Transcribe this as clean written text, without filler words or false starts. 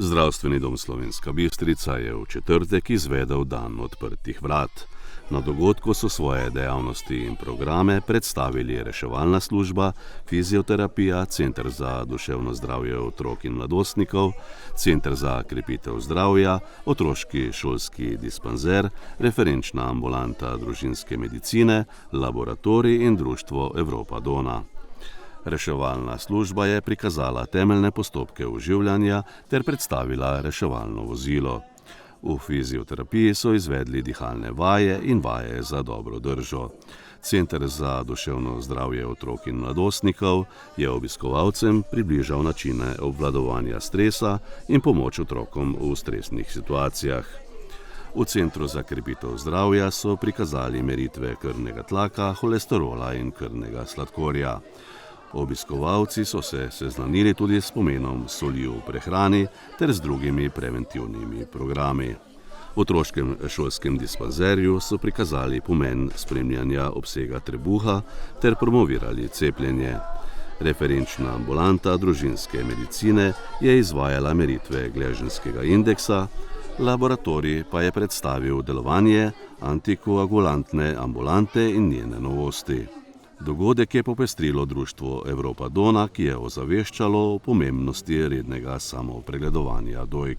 Zdravstveni dom Slovenska Bistrica je v četrtek izvedel dan odprtih vrat. Na dogodku so svoje dejavnosti in programe predstavili reševalna služba, fizioterapija, Center za duševno zdravje otrok in mladostnikov, Center za krepitev zdravja, otroški šolski dispanzer, referenčna ambulanta družinske medicine, laboratorij in društvo Evropa Dona. Reševalna služba je prikazala temeljne postopke oživljanja ter predstavila reševalno vozilo. V fizioterapiji so izvedli dihalne vaje in vaje za dobro držo. Center za duševno zdravje otrok in mladostnikov je obiskovalcem približal načine obvladovanja stresa in pomoč otrokom v stresnih situacijah. V Centru za krepitev zdravja so prikazali meritve krvnega tlaka, holesterola in krvnega sladkorja. Obiskovalci so se seznanili tudi s pomenom soli v prehrani ter z drugimi preventivnimi programi. V otroškem šolskem dispanzerju so prikazali pomen spremljanja obsega trebuha ter promovirali cepljenje. Referenčna ambulanta družinske medicine je izvajala meritve gleženjskega indeksa, laboratorij pa je predstavil delovanje antikoagulantne ambulante in njene novosti. Dogodek je popestrilo društvo Evropa Dona, ki je ozaveščalo o pomembnosti rednega samopregledovanja dojk.